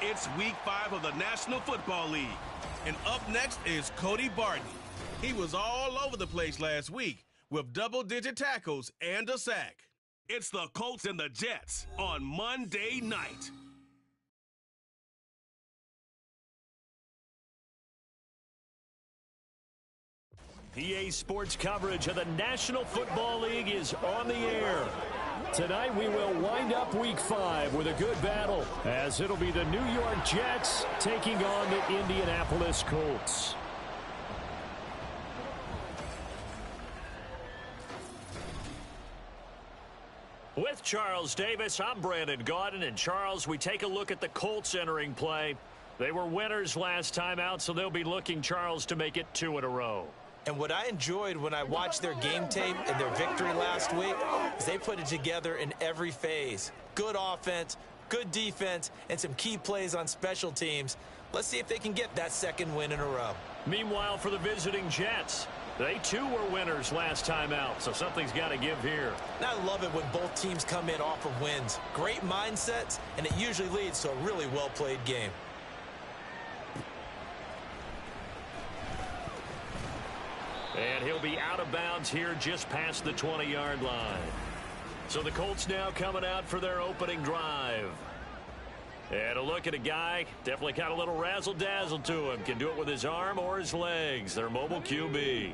It's week 5 of the National Football League. And up next is Cody Barton. He was all over the place last week with double-digit tackles and a sack. It's the Colts and the Jets on Monday night. PA Sports coverage of the National Football League is on the air. Tonight we will wind up week 5 with a good battle, as it'll be the New York Jets taking on the Indianapolis Colts. With Charles Davis, I'm Brandon Gaudin. And Charles, we take a look at the Colts entering play. They were winners last time out, so they'll be looking, Charles, to make it 2 in a row. And what I enjoyed when I watched their game tape and their victory last week is they put it together in every phase. Good offense, good defense, and some key plays on special teams. Let's see if they can get that second win in a row. Meanwhile, for the visiting Jets, they too were winners last time out, so something's got to give here. And I love it when both teams come in off of wins. Great mindsets, and it usually leads to a really well-played game. And he'll be out of bounds here just past the 20-yard line. So the Colts now coming out for their opening drive. And a look at a guy, definitely got a little razzle-dazzle to him. Can do it with his arm or his legs. Their mobile QB.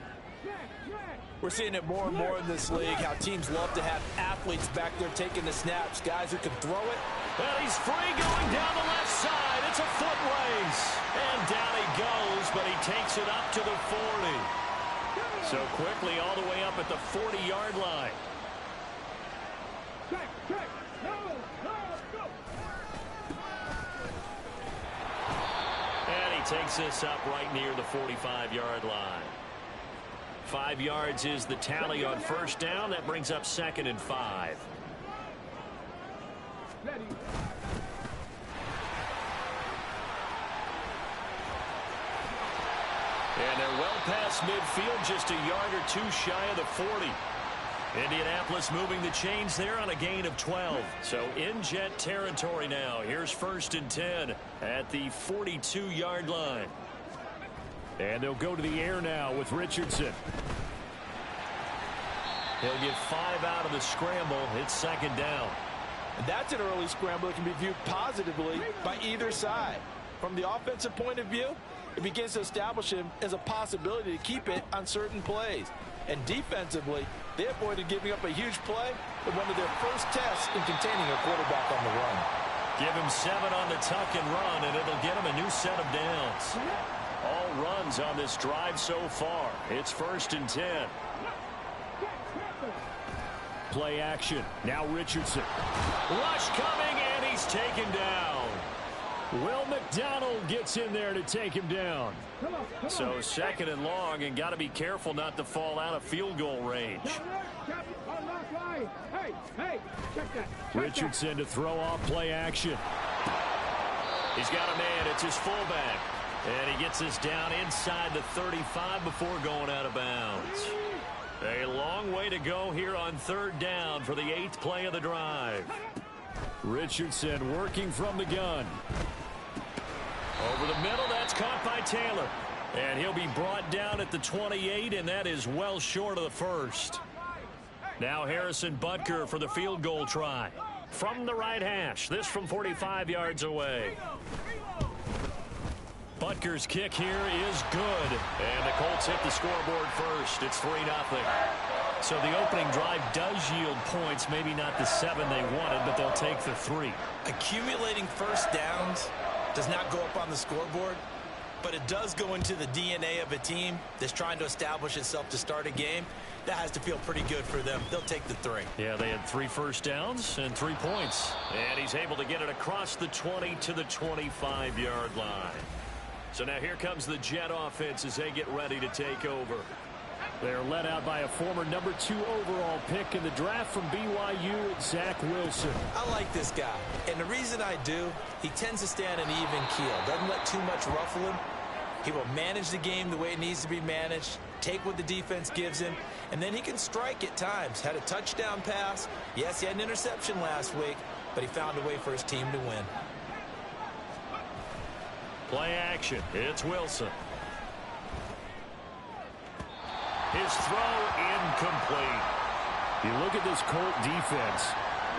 We're seeing it more and more in this league, how teams love to have athletes back there taking the snaps, guys who can throw it. And he's free going down the left side. It's a foot race. And down he goes, but he takes it up to the 40. So quickly all the way up at the 40-yard line. And he takes this up right near the 45-yard line. 5 yards is the tally on first down. That brings up 2nd and 5. And they're well past midfield, just a yard or 2 shy of the 40. Indianapolis moving the chains there on a gain of 12. So in Jet territory now. Here's 1st and 10 at the 42-yard line. And they'll go to the air now with Richardson. He'll get 5 out of the scramble. It's 2nd down. And that's an early scramble that can be viewed positively by either side. From the offensive point of view, it begins to establish him as a possibility to keep it on certain plays. And defensively, they avoided giving up a huge play in one of their first tests in containing a quarterback on the run. Give him 7 on the tuck and run, and it'll get him a new set of downs. All runs on this drive so far. It's 1st and 10. Play action. Now Richardson. Rush coming, and he's taken down. Will McDonald gets in there to take him down. So 2nd and long, and got to be careful not to fall out of field goal range. Richardson to throw off play action. He's got a man. It's his fullback. And he gets this down inside the 35 before going out of bounds. A long way to go here on 3rd down for the 8th play of the drive. Richardson working from the gun. Over the middle, that's caught by Taylor. And he'll be brought down at the 28, and that is well short of the 1st. Now Harrison Butker for the field goal try. From the right hash, this from 45 yards away. Butker's kick here is good. And the Colts hit the scoreboard first. It's 3-0. So the opening drive does yield points, maybe not the 7 they wanted, but they'll take the 3. Accumulating first downs does not go up on the scoreboard, but it does go into the DNA of a team that's trying to establish itself to start a game. That has to feel pretty good for them. They'll take the 3. Yeah, they had 3 first downs and 3 points. And he's able to get it across the 20 to the 25-yard line. So now here comes the Jet offense as they get ready to take over. They're led out by a former number 2 overall pick in the draft from BYU, Zach Wilson. I like this guy, and the reason I do, he tends to stay on an even keel. Doesn't let too much ruffle him. He will manage the game the way it needs to be managed, take what the defense gives him, and then he can strike at times. Had a touchdown pass. Yes, he had an interception last week, but he found a way for his team to win. Play action. It's Wilson. His throw incomplete. You look at this Colt defense.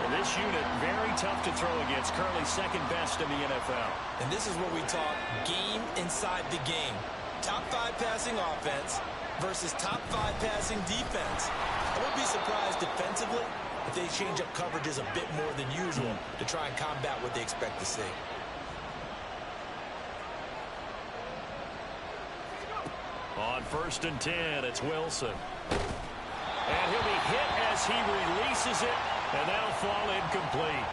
And this unit, very tough to throw against. Currently second best in the NFL. And this is what we talk game inside the game. Top 5 passing offense versus top 5 passing defense. I wouldn't be surprised defensively if they change up coverages a bit more than usual to try and combat what they expect to see. On 1st and 10, it's Wilson. And he'll be hit as he releases it, and that'll fall incomplete.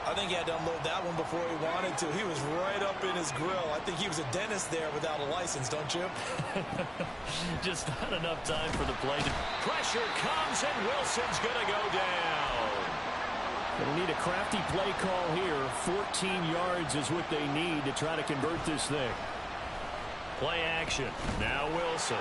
I think he had to unload that one before he wanted to. He was right up in his grill. I think he was a dentist there without a license, don't you? Just not enough time for the play. Pressure comes, and Wilson's going to go down. They'll need a crafty play call here. 14 yards is what they need to try to convert this thing. Play action. Now Wilson.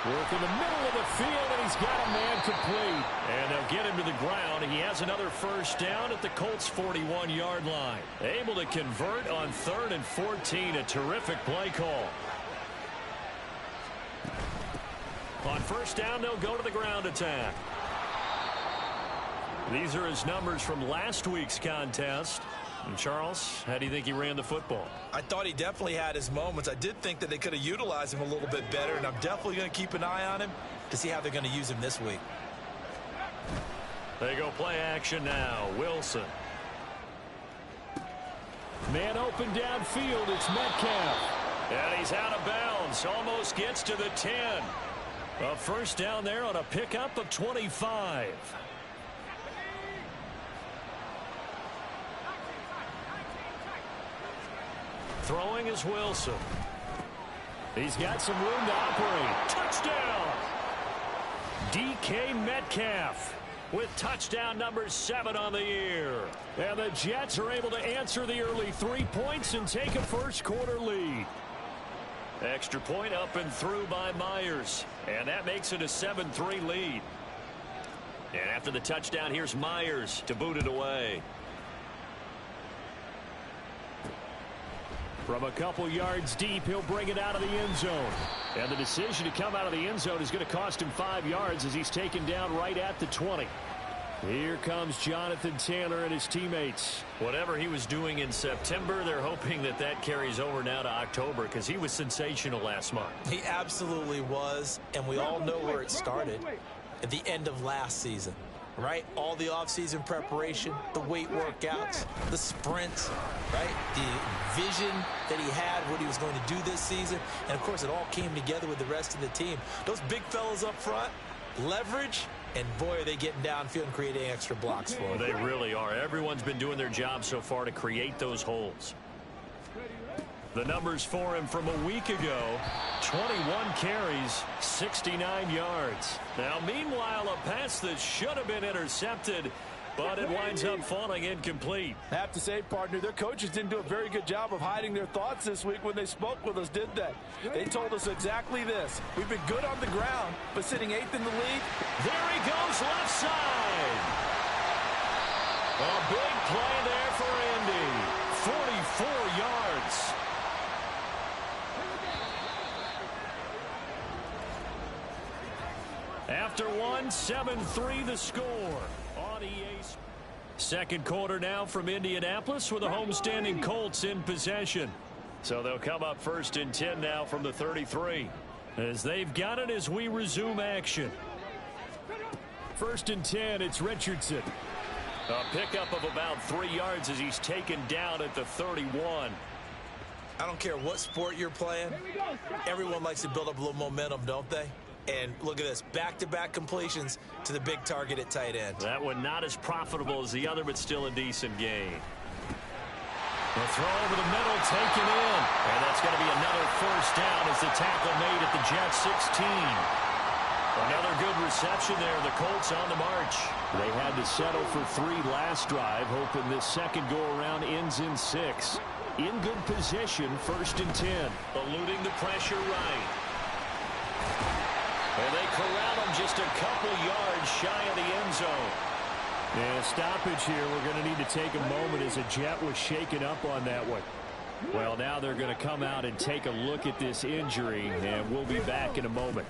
Work in the middle of the field, and he's got a man complete. And they'll get him to the ground. He has another first down at the Colts' 41-yard line. Able to convert on 3rd and 14. A terrific play call. On 1st down, they'll go to the ground attack. These are his numbers from last week's contest. And Charles, how do you think he ran the football? I thought he definitely had his moments. I did think that they could have utilized him a little bit better, and I'm definitely going to keep an eye on him to see how they're going to use him this week. They go play action now. Wilson. Man open downfield. It's Metcalf. And he's out of bounds. Almost gets to the 10. A first down there on a pickup of 25. Throwing is Wilson. He's got some room to operate. Touchdown! DK Metcalf with touchdown number 7 on the year. And the Jets are able to answer the early 3 points and take a first-quarter lead. Extra point up and through by Myers. And that makes it a 7-3 lead. And after the touchdown, here's Myers to boot it away. From a couple yards deep, he'll bring it out of the end zone. And the decision to come out of the end zone is going to cost him 5 yards as he's taken down right at the 20. Here comes Jonathan Taylor and his teammates. Whatever he was doing in September, they're hoping that that carries over now to October because he was sensational last month. He absolutely was, and we all know where it started at the end of last season. Right? All the offseason preparation, the weight workouts, the sprints, right? The vision that he had, what he was going to do this season. And, of course, it all came together with the rest of the team. Those big fellas up front, leverage, and, boy, are they getting downfield and creating extra blocks for him. They really are. Everyone's been doing their job so far to create those holes. The numbers for him from a week ago, 21 carries, 69 yards. Now, meanwhile, a pass that should have been intercepted, but it winds up falling incomplete. I have to say, partner, their coaches didn't do a very good job of hiding their thoughts this week when they spoke with us, did they? They told us exactly this. We've been good on the ground, but sitting 8th in the league. There he goes, left side. A big play there for Indy. 44 yards. After one, 7-3 the score on EA. Second quarter now from Indianapolis with the homestanding Colts in possession. So they'll come up 1st and 10 now from the 33. As they've got it as we resume action. 1st and 10, it's Richardson. A pickup of about 3 yards as he's taken down at the 31. I don't care what sport you're playing. Everyone likes to build up a little momentum, don't they? And look at this, back-to-back completions to the big target at tight end. That one not as profitable as the other, but still a decent gain. The throw over the middle, taken in. And that's going to be another first down as the tackle made at the Jets 16. Another good reception there. The Colts on the march. They had to settle for 3 last drive, hoping this second go-around ends in 6. In good position, 1st and 10. Eluding the pressure right. And they corral him just a couple yards shy of the end zone. Yeah, stoppage here. We're going to need to take a moment as a Jet was shaken up on that one. Well, now they're going to come out and take a look at this injury, and we'll be back in a moment.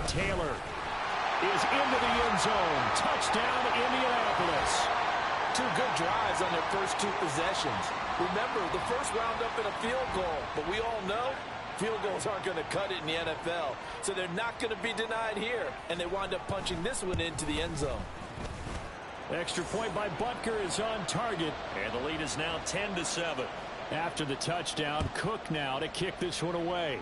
Taylor is into the end zone. Touchdown, Indianapolis. 2 good drives on their first 2 possessions. Remember, the first wound up in a field goal, but we all know field goals aren't going to cut it in the NFL, so they're not going to be denied here, and they wind up punching this one into the end zone. Extra point by Butker is on target. And the lead is now 10-7. After the touchdown, Cook now to kick this one away.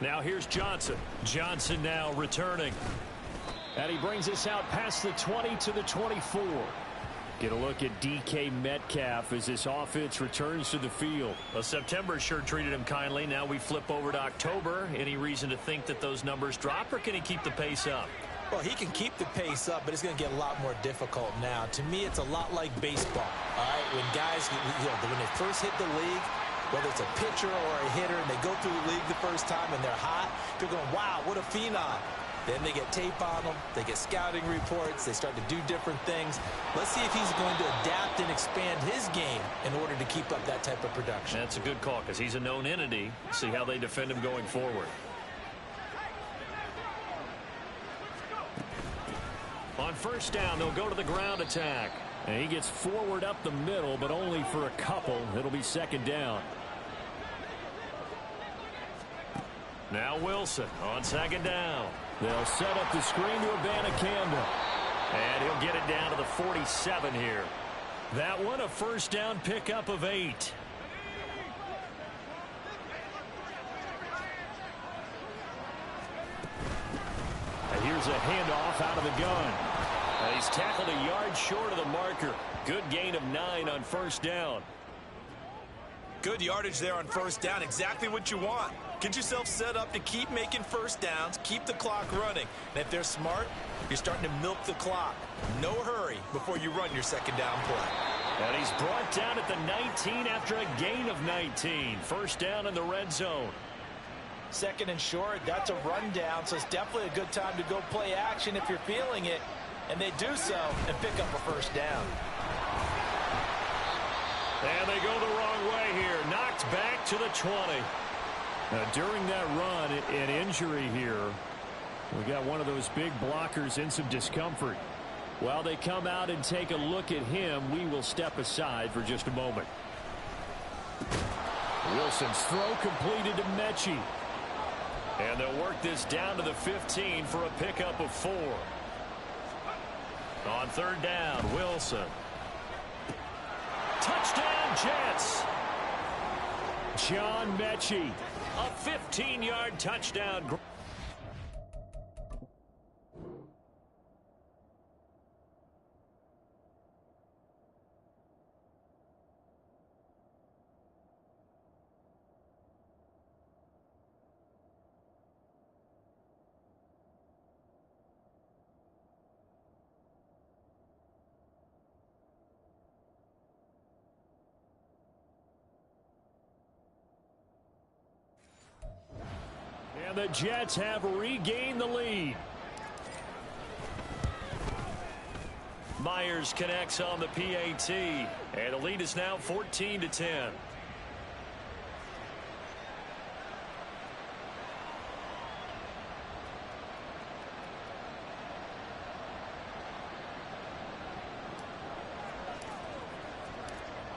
Now here's Johnson. Johnson now returning. And he brings us out past the 20 to the 24. Get a look at DK Metcalf as this offense returns to the field. Well, September sure treated him kindly. Now we flip over to October. Any reason to think that those numbers drop, or can he keep the pace up? Well, he can keep the pace up, but it's going to get a lot more difficult now. To me, it's a lot like baseball. All right, when guys, when they first hit the league, whether it's a pitcher or a hitter, and they go through the league the first time and they're hot, they're going, wow, what a phenom. Then they get tape on them, they get scouting reports, they start to do different things. Let's see if he's going to adapt and expand his game in order to keep up that type of production. That's a good call because he's a known entity. See how they defend him going forward. On first down, they'll go to the ground attack. And he gets forward up the middle, but only for a couple. It'll be 2nd down. Now Wilson on 2nd down. They'll set up the screen to Abanikanda. And he'll get it down to the 47 here. That one a first down pickup of 8. And here's a handoff out of the gun. And he's tackled a yard short of the marker. Good gain of 9 on first down. Good yardage there on first down. Exactly what you want. Get yourself set up to keep making first downs, keep the clock running. And if they're smart, you're starting to milk the clock. No hurry before you run your 2nd down play. And he's brought down at the 19 after a gain of 19. First down in the red zone. 2nd and short, that's a rundown, so it's definitely a good time to go play action if you're feeling it. And they do so and pick up a first down. And they go the wrong way here. Knocked back to the 20. During that run, an injury here. We got one of those big blockers in some discomfort. While they come out and take a look at him, we will step aside for just a moment. Wilson's throw completed to Mechie. And they'll work this down to the 15 for a pickup of 4. On 3rd down, Wilson. Touchdown, Jets. John Mechie. A 15-yard touchdown. And the Jets have regained the lead. Myers connects on the PAT. And the lead is now 14-10.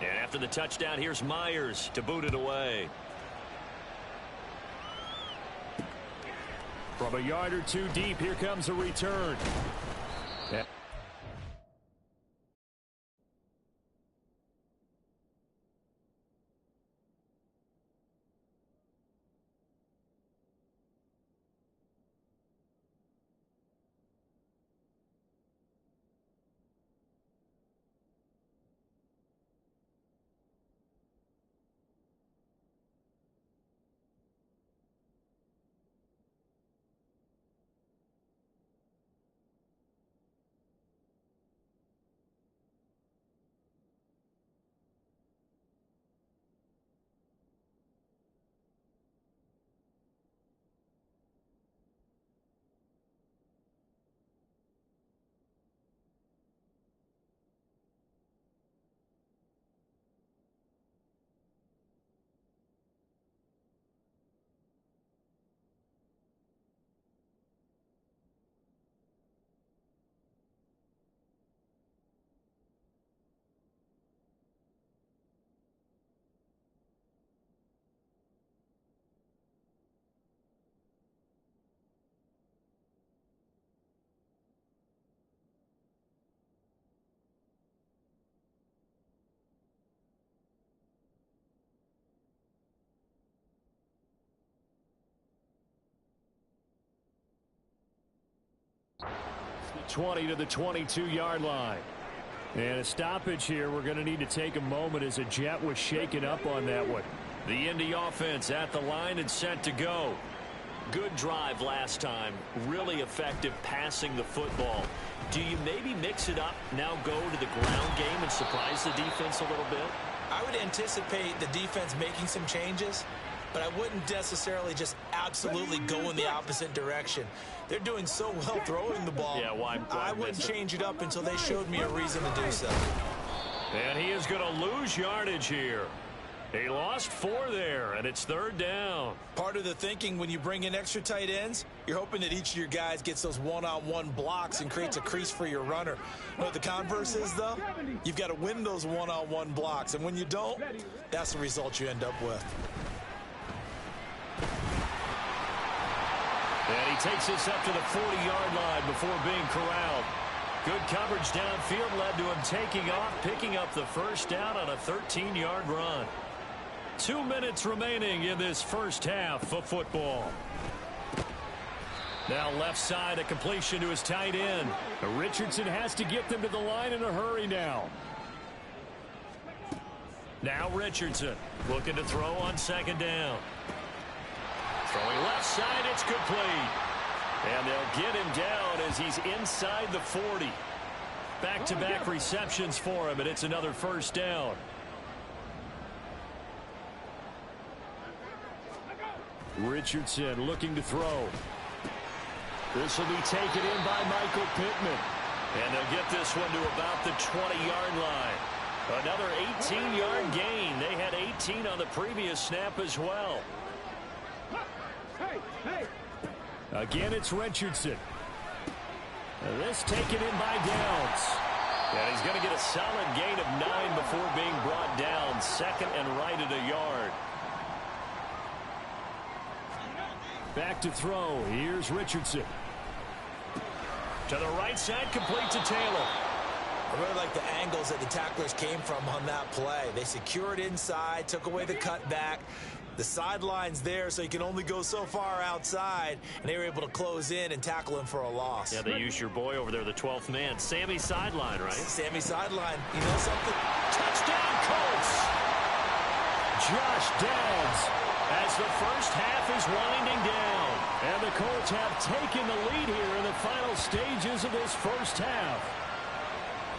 And after the touchdown, here's Myers to boot it away. From a yard or two deep, here comes a return. 20 to the 22-yard line. And a stoppage here. We're going to need to take a moment as a Jet was shaken up on that one. The Indy offense at the line and set to go. Good drive last time. Really effective passing the football. Do you maybe mix it up, now go to the ground game and surprise the defense a little bit? I would anticipate the defense making some changes, but I wouldn't necessarily just absolutely go in the opposite direction. They're doing so well throwing the ball. Yeah, why I wouldn't change it up until they showed me a reason to do so. And he is going to lose yardage here. He lost 4 there, and it's 3rd down. Part of the thinking when you bring in extra tight ends, you're hoping that each of your guys gets those one-on-one blocks and creates a crease for your runner. You know what the converse is, though? You've got to win those one-on-one blocks, and when you don't, that's the result you end up with. And he takes this up to the 40-yard line before being corralled. Good coverage downfield led to him taking off, picking up the first down on a 13-yard run. 2 minutes remaining in this first half of football. Now left side, a completion to his tight end. Richardson has to get them to the line in a hurry now. Now Richardson looking to throw on 2nd down. Throwing left side, it's complete. And they'll get him down as he's inside the 40. Back-to-back receptions for him, and it's another first down. Richardson looking to throw. This will be taken in by Michael Pittman. And they'll get this one to about the 20-yard line. Another 18-yard gain. They had 18 on the previous snap as well. Again, it's Richardson. This taken in by Downs. And he's going to get a solid gain of 9 before being brought down. 2nd and right at a yard. Back to throw. Here's Richardson. To the right side, complete to Taylor. I really like the angles that the tacklers came from on that play. They secured inside, took away the cutback. The sideline's there, so you can only go so far outside, and they were able to close in and tackle him for a loss. Yeah, they used your boy over there, the 12th man. Sammy Sideline, right? Sammy Sideline. You know something? Touchdown, Colts! Josh Downs as the first half is winding down. And the Colts have taken the lead here in the final stages of this first half.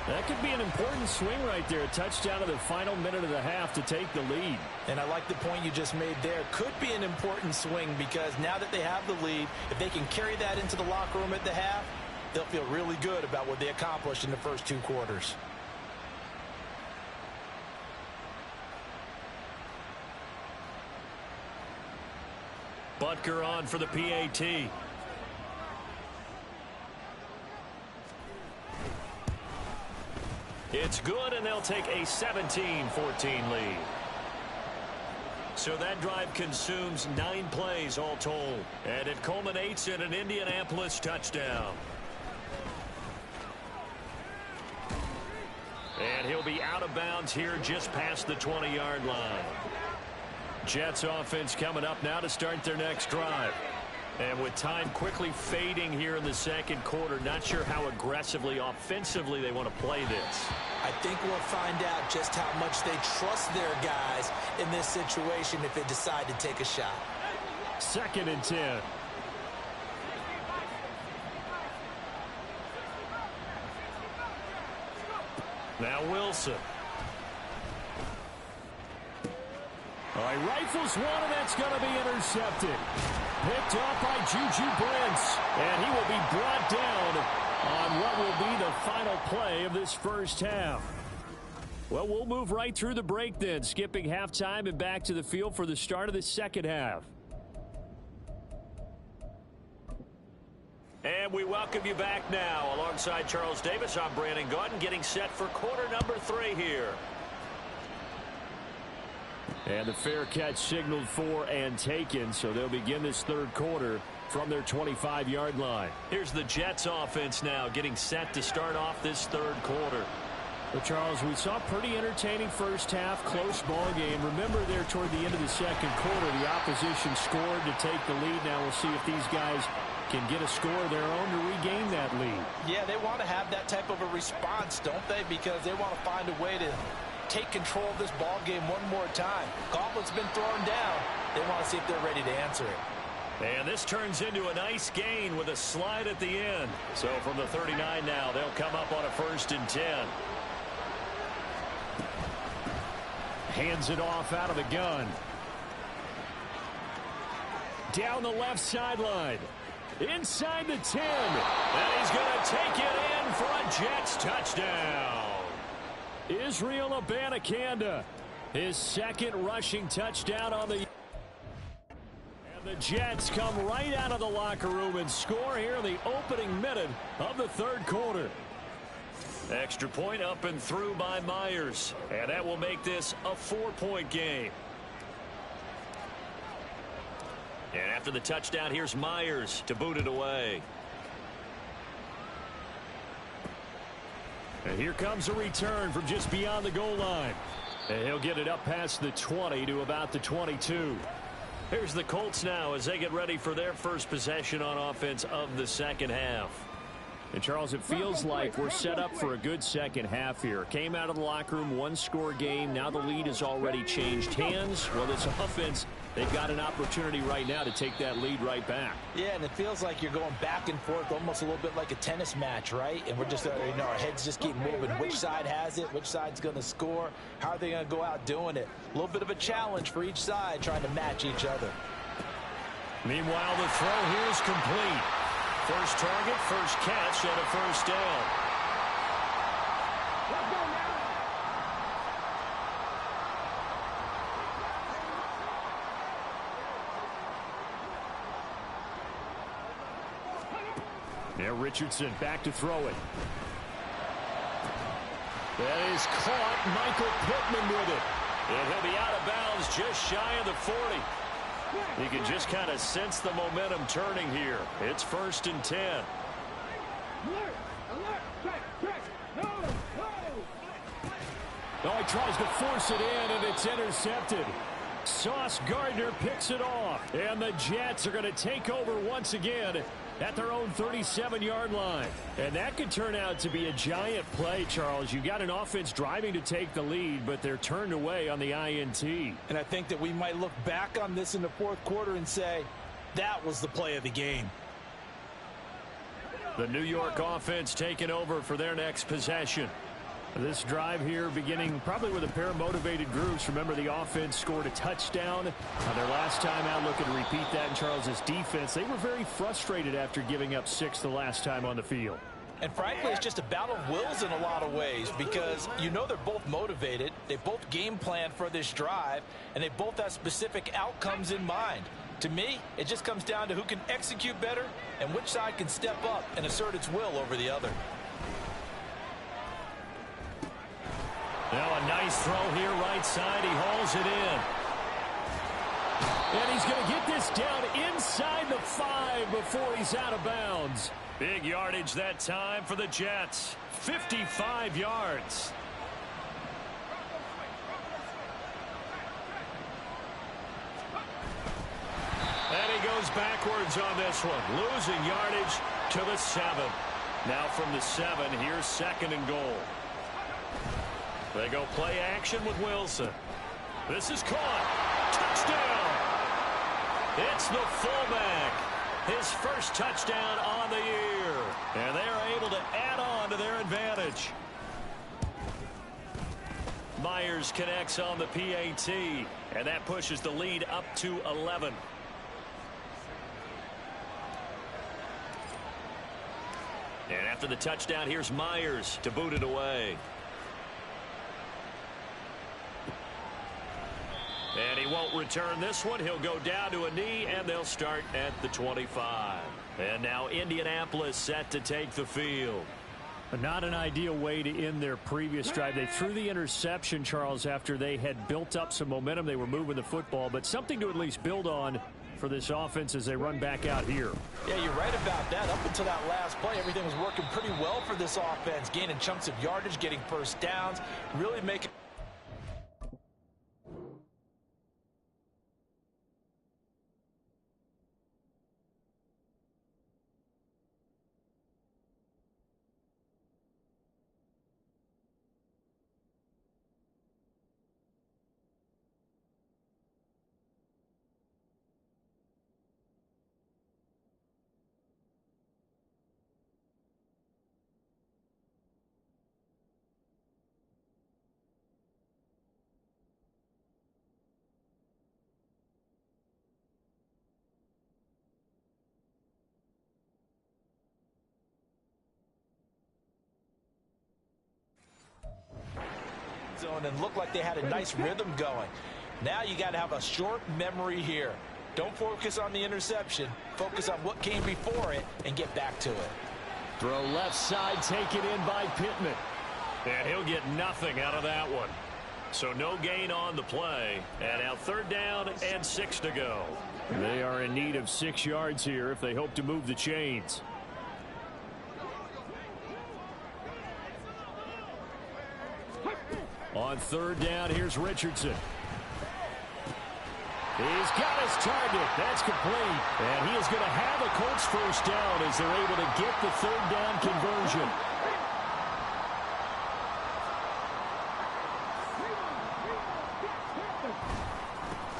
That could be an important swing right there. A touchdown in the final minute of the half to take the lead. And I like the point you just made there. Could be an important swing because now that they have the lead, if they can carry that into the locker room at the half, they'll feel really good about what they accomplished in the first 2 quarters. Butker on for the PAT. It's good, and they'll take a 17-14 lead. So that drive consumes 9 plays all told, and it culminates in an Indianapolis touchdown. And he'll be out of bounds here just past the 20-yard line. Jets offense coming up now to start their next drive. And with time quickly fading here in the second quarter, not sure how aggressively, offensively they want to play this. I think we'll find out just how much they trust their guys in this situation if they decide to take a shot. 2nd and 10. Now Wilson. All right, rifles one, and that's going to be intercepted. Picked off by Juju Brents, and he will be brought down on what will be the final play of this first half. Well, we'll move right through the break then, skipping halftime and back to the field for the start of the second half. And we welcome you back now. Alongside Charles Davis, I'm Brandon Gaudin, getting set for quarter number 3 here. And the fair catch signaled for and taken, so they'll begin this third quarter from their 25-yard line. Here's the Jets offense now getting set to start off this third quarter. Well, Charles, we saw pretty entertaining first half, close ball game. Remember there toward the end of the second quarter, the opposition scored to take the lead. Now we'll see if these guys can get a score of their own to regain that lead. Yeah, they want to have that type of a response, don't they? Because they want to find a way to take control of this ball game one more time. Gauntlet's been thrown down. They want to see if they're ready to answer it. And this turns into a nice gain with a slide at the end. So from the 39 now, they'll come up on a 1st and 10. Hands it off out of the gun. Down the left sideline. Inside the 10. And he's going to take it in for a Jets touchdown. Israel Abanikanda, his 2nd rushing touchdown on the... The Jets come right out of the locker room and score here in the opening minute of the 3rd quarter. Extra point up and through by Myers. And that will make this a 4-point game. And after the touchdown, here's Myers to boot it away. And here comes a return from just beyond the goal line. And he'll get it up past the 20 to about the 22. Here's the Colts now as they get ready for their first possession on offense of the second half. And, Charles, it feels like we're set up for a good second half here. Came out of the locker room, 1-score game. Now the lead has already changed hands. Well, this offense, they've got an opportunity right now to take that lead right back. Yeah, and it feels like you're going back and forth almost a little bit like a tennis match, right? And we're just, our heads just keep moving. Which side has it? Which side's going to score? How are they going to go out doing it? A little bit of a challenge for each side trying to match each other. Meanwhile, the throw here is complete. First target, first catch, and a 1st down. Now Richardson back to throw it. That is caught. Michael Pittman with it. And he'll be out of bounds just shy of the 40. You can just kind of sense the momentum turning here. It's 1st and 10. Oh, he tries to force it in, and it's intercepted. Sauce Gardner picks it off. And the Jets are going to take over once again at their own 37-yard line. And that could turn out to be a giant play, Charles. You got an offense driving to take the lead, but they're turned away on the INT. And I think that we might look back on this in the 4th quarter and say, that was the play of the game. The New York offense taking over for their next possession. This drive here beginning probably with a pair of motivated groups. Remember, the offense scored a touchdown on their last time out. Looking to repeat that in Charles's defense. They were very frustrated after giving up 6 the last time on the field. And frankly, it's just a battle of wills in a lot of ways because you know they're both motivated. They both game plan for this drive, and they both have specific outcomes in mind. To me, it just comes down to who can execute better and which side can step up and assert its will over the other. Now a nice throw here right side. He hauls it in. And he's going to get this down inside the 5 before he's out of bounds. Big yardage that time for the Jets. 55 yards. And he goes backwards on this one. Losing yardage to the 7. Now from the 7, here's 2nd and goal. They go play action with Wilson. This is caught. Touchdown. It's the fullback. His first touchdown on the year. And they are able to add on to their advantage. Myers connects on the PAT. And that pushes the lead up to 11. And after the touchdown, here's Myers to boot it away. And he won't return this one. He'll go down to a knee, and they'll start at the 25. And now Indianapolis set to take the field. Not an ideal way to end their previous drive. They threw the interception, Charles, after they had built up some momentum. They were moving the football, but something to at least build on for this offense as they run back out here. Yeah, you're right about that. Up until that last play, everything was working pretty well for this offense, gaining chunks of yardage, getting first downs, really making... zone and looked like they had a nice rhythm going. Now you got to have a short memory here. Don't focus on the interception. Focus on what came before it and get back to it. Throw left side, taken in by Pittman. And he'll get nothing out of that one. So no gain on the play. And now 3rd down and 6 to go. They are in need of 6 yards here if they hope to move the chains. On 3rd down, here's Richardson. He's got his target. That's complete. And he is going to have a Colts first down as they're able to get the 3rd down conversion.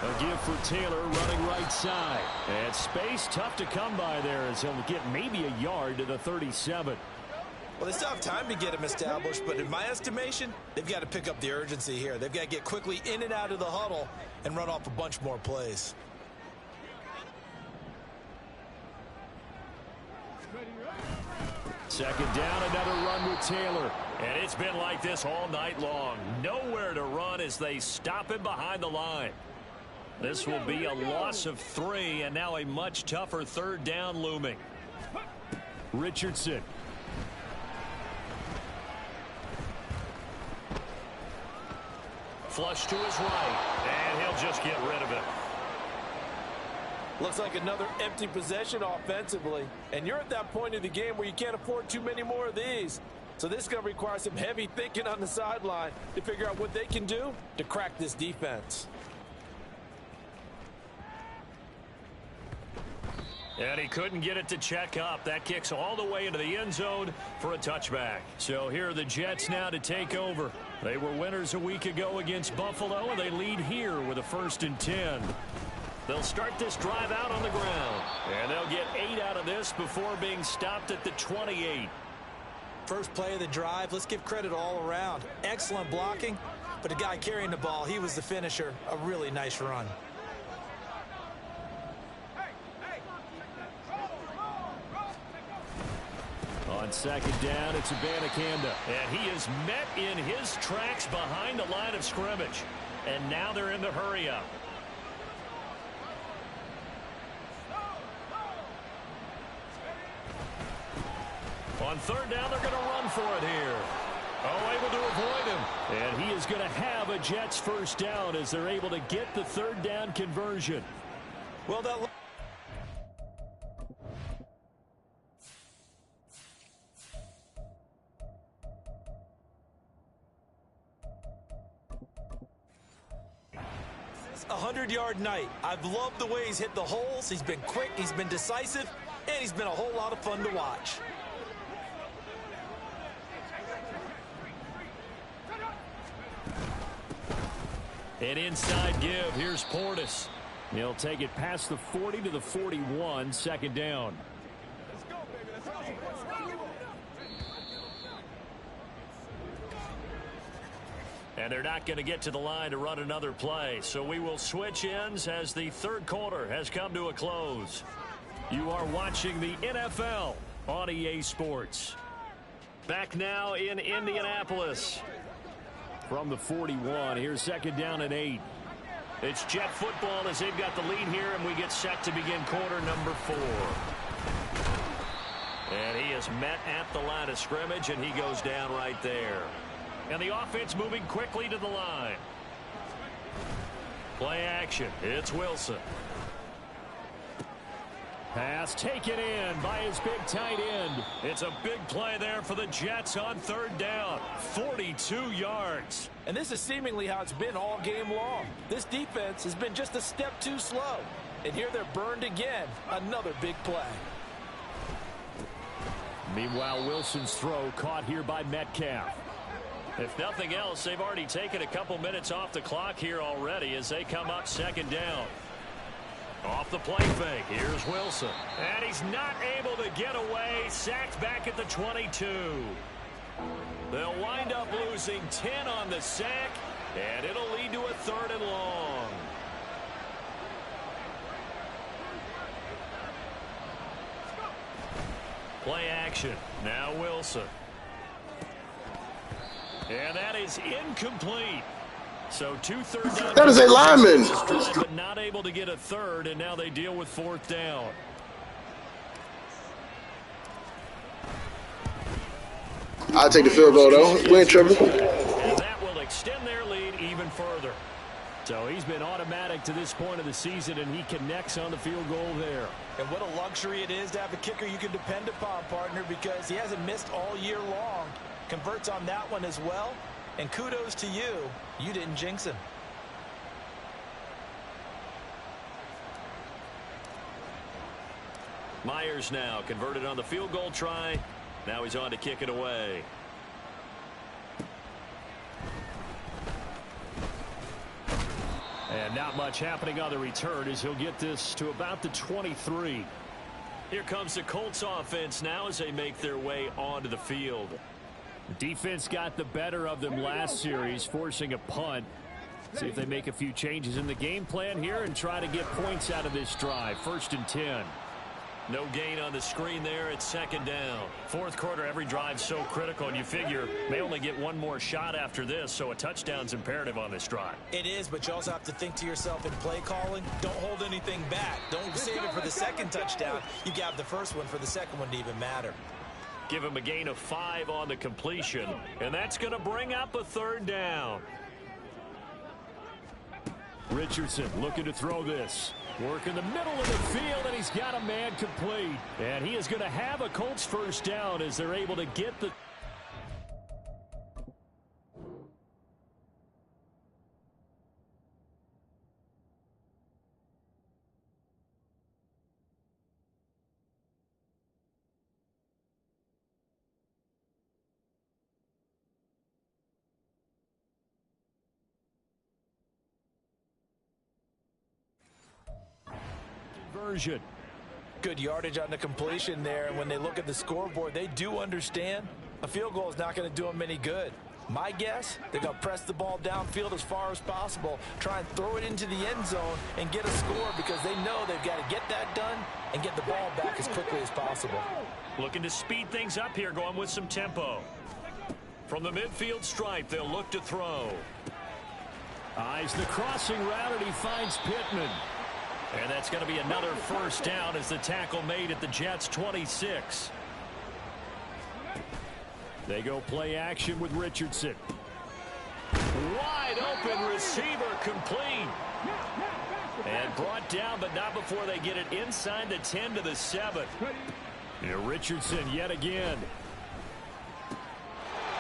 A give for Taylor running right side. And space tough to come by there as he'll get maybe a yard to the 37. Well, they still have time to get him established, but in my estimation, they've got to pick up the urgency here. They've got to get quickly in and out of the huddle and run off a bunch more plays. Second down, another run with Taylor. And it's been like this all night long. Nowhere to run as they stop him behind the line. This will be a loss of 3, and now a much tougher 3rd down looming. Richardson. Flush to his right, and he'll just get rid of it. Looks like another empty possession offensively. And you're at that point in the game where you can't afford too many more of these. So this is going to require some heavy thinking on the sideline to figure out what they can do to crack this defense. And he couldn't get it to check up. That kicks all the way into the end zone for a touchback. So here are the Jets now to take over. They were winners a week ago against Buffalo, and they lead here with a 1st and 10. They'll start this drive out on the ground. And they'll get 8 out of this before being stopped at the 28. First play of the drive, let's give credit all around. Excellent blocking, but the guy carrying the ball, he was the finisher. A really nice run. On 2nd down, it's Abanikanda. And he is met in his tracks behind the line of scrimmage. And now they're in the hurry-up. On 3rd down, they're going to run for it here. Oh, able to avoid him. And he is going to have a Jets first down as they're able to get the 3rd down conversion. Well, that... a 100-yard night. I've loved the way he's hit the holes. He's been quick, he's been decisive, and he's been a whole lot of fun to watch. An inside give. Here's Portis. He'll take it past the 40 to the 41. 2nd down. And they're not going to get to the line to run another play. So we will switch ends as the 3rd quarter has come to a close. You are watching the NFL on EA Sports. Back now in Indianapolis. From the 41, here's 2nd down and 8. It's Jet football as they've got the lead here, and we get set to begin quarter number 4. And he is met at the line of scrimmage, and he goes down right there. And the offense moving quickly to the line. Play action. It's Wilson. Pass taken in by his big tight end. It's a big play there for the Jets on 3rd down. 42 yards. And this is seemingly how it's been all game long. This defense has been just a step too slow. And here they're burned again. Another big play. Meanwhile, Wilson's throw caught here by Metcalf. If nothing else, they've already taken a couple minutes off the clock here already as they come up 2nd down. Off the play fake, here's Wilson. And he's not able to get away. Sacked back at the 22. They'll wind up losing 10 on the sack, and it'll lead to a 3rd and long. Play action. Now Wilson. And that is incomplete. So 2 3rd down. That is a lineman. But not able to get a 3rd, and now they deal with 4th down. I'll take the field goal, though. We ain't tripping. And that will extend their lead even further. So he's been automatic to this point of the season, and he connects on the field goal there. And what a luxury it is to have a kicker you can depend upon, partner, because he hasn't missed all year long. Converts on that one as well. And kudos to you. You didn't jinx him. Myers now converted on the field goal try. Now he's on to kick it away. And not much happening on the return as he'll get this to about the 23. Here comes the Colts offense now as they make their way onto the field. Defense got the better of them last series, forcing a punt. See if they make a few changes in the game plan here and try to get points out of this drive. 1st and 10. No gain on the screen there. It's 2nd down. 4th quarter, every drive's so critical, and you figure may only get one more shot after this, so a touchdown's imperative on this drive. It is, but you also have to think to yourself in play calling, don't hold anything back. Don't save it for the 2nd touchdown. You got the 1st one for the 2nd one to even matter. Give him a gain of 5 on the completion, and that's going to bring up a 3rd down. Richardson looking to throw this. Work in the middle of the field, and he's got a man complete. And he is going to have a Colts 1st down as they're able to get the... Version. Good yardage on the completion there, and when they look at the scoreboard, they do understand a field goal is not going to do them any good. My guess, they're going to press the ball downfield as far as possible, try and throw it into the end zone and get a score because they know they've got to get that done and get the ball back as quickly as possible. Looking to speed things up here, going with some tempo. From the midfield stripe, they'll look to throw. Eyes the crossing route, and he finds Pittman. And that's going to be another 1st down as the tackle made at the Jets' 26. They go play action with Richardson. Wide open receiver complete. And brought down, but not before they get it inside the 10 to the 7. And Richardson yet again.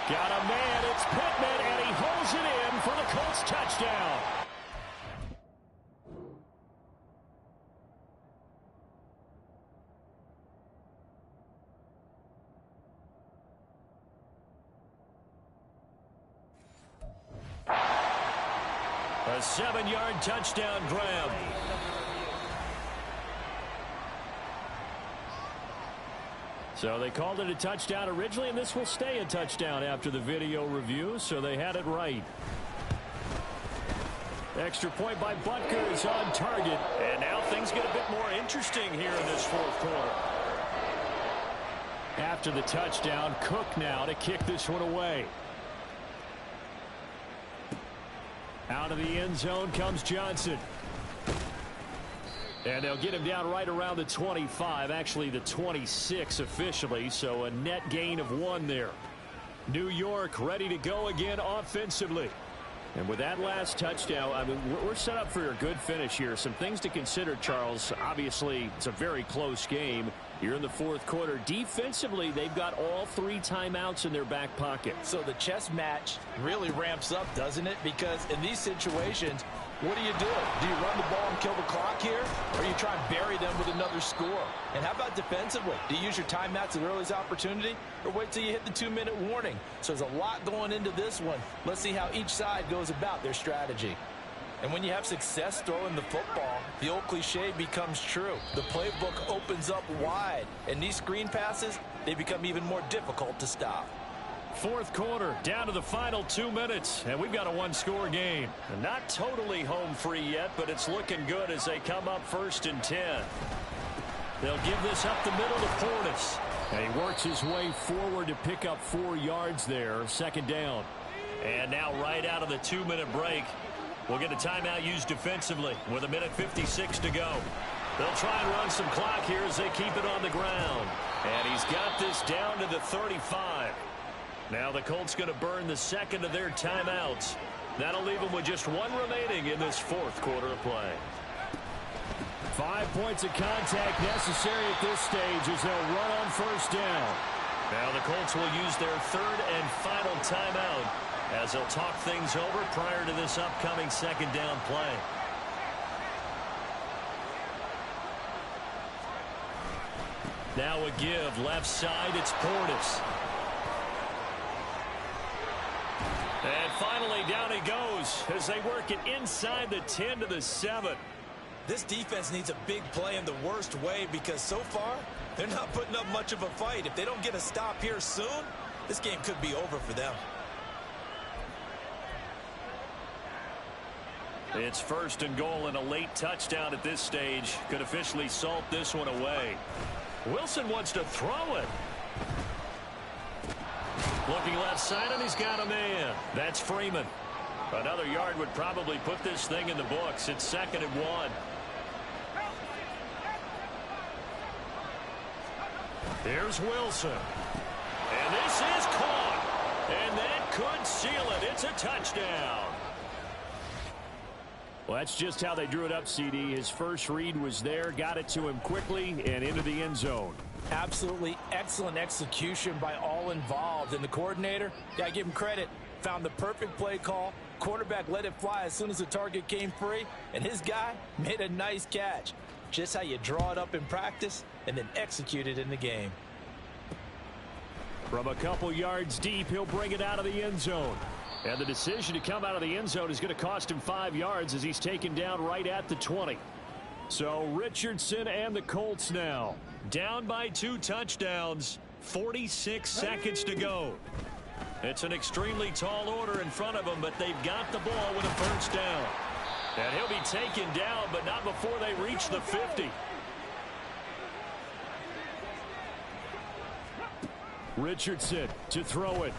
Got a man, it's Pittman, and he holds it in for the Colts touchdown. A 7-yard touchdown grab. So they called it a touchdown originally, and this will stay a touchdown after the video review, so they had it right. Extra point by Butker is on target. And now things get a bit more interesting here in this 4th quarter. After the touchdown, Cook now to kick this one away. Out of the end zone comes Johnson. And they'll get him down right around the 25, actually the 26 officially, so a net gain of 1 there. New York ready to go again offensively. And with that last touchdown, I mean, we're set up for a good finish here. Some things to consider, Charles. Obviously, it's a very close game. You're in the fourth quarter. Defensively, they've got all 3 timeouts in their back pocket. So the chess match really ramps up, doesn't it? Because in these situations, what do? Do you run the ball and kill the clock here? Or you try and bury them with another score? And how about defensively? Do you use your timeouts at earliest opportunity? Or wait till you hit the 2-minute warning? So there's a lot going into this one. Let's see how each side goes about their strategy. And when you have success throwing the football, the old cliche becomes true. The playbook opens up wide. And these screen passes, they become even more difficult to stop. Fourth quarter, down to the final 2 minutes, and we've got a 1-score game. And not totally home free yet, but it's looking good as they come up 1st and 10. They'll give this up the middle to Portis. And he works his way forward to pick up 4 yards there, 2nd down. And now right out of the 2-minute break, we'll get a timeout used defensively with 1:56 to go. They'll try and run some clock here as they keep it on the ground. And he's got this down to the 35. Now the Colts going to burn the 2nd of their timeouts. That'll leave them with just 1 remaining in this 4th quarter of play. 5 points of contact necessary at this stage as they'll run on 1st down. Now the Colts will use their 3rd and final timeout as they'll talk things over prior to this upcoming 2nd down play. Now a give left side. It's Portis. And finally down he goes as they work it inside the 10 to the 7. This defense needs a big play in the worst way because so far they're not putting up much of a fight. If they don't get a stop here soon, this game could be over for them. It's 1st and goal, and a late touchdown at this stage could officially salt this one away. Wilson wants to throw it. Looking left side, and he's got a man. That's Freeman. Another yard would probably put this thing in the books. It's 2nd and 1. Here's Wilson. And this is caught. And that could seal it. It's a touchdown. Well, that's just how they drew it up, CD. His first read was there, got it to him quickly, and into the end zone. Absolutely excellent execution by all involved. And the coordinator, gotta give him credit, found the perfect play call. Quarterback let it fly as soon as the target came free, and his guy made a nice catch. Just how you draw it up in practice and then execute it in the game. From a couple yards deep, he'll bring it out of the end zone. And the decision to come out of the end zone is going to cost him 5 yards as he's taken down right at the 20. So Richardson and the Colts now down by 2 touchdowns, 46 seconds to go. It's an extremely tall order in front of them, but they've got the ball with a 1st down. And he'll be taken down, but not before they reach the 50. Richardson to throw it.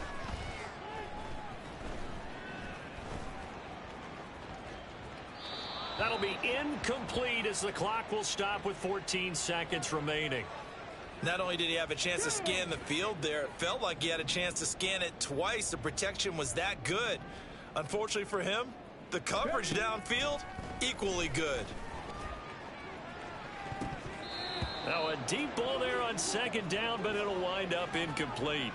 That'll be incomplete as the clock will stop with 14 seconds remaining. Not only did he have a chance to scan the field there, it felt like he had a chance to scan it twice. The protection was that good. Unfortunately for him, the coverage downfield, equally good. Now a deep ball there on 2nd down, but it'll wind up incomplete.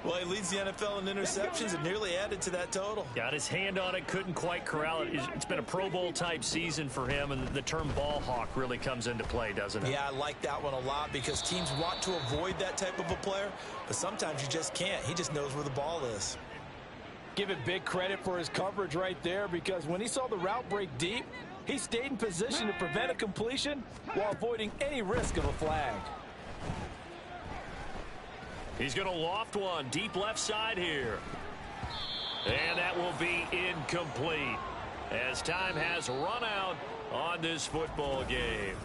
Well, he leads the NFL in interceptions and nearly added to that total. Got his hand on it, couldn't quite corral it. It's been a Pro Bowl type season for him, and the term ball hawk really comes into play, doesn't it? Yeah, I like that one a lot because teams want to avoid that type of a player, but sometimes you just can't. He just knows where the ball is. Give it big credit for his coverage right there because when he saw the route break deep, he stayed in position to prevent a completion while avoiding any risk of a flag. He's going to loft one deep left side here. And that will be incomplete as time has run out on this football game.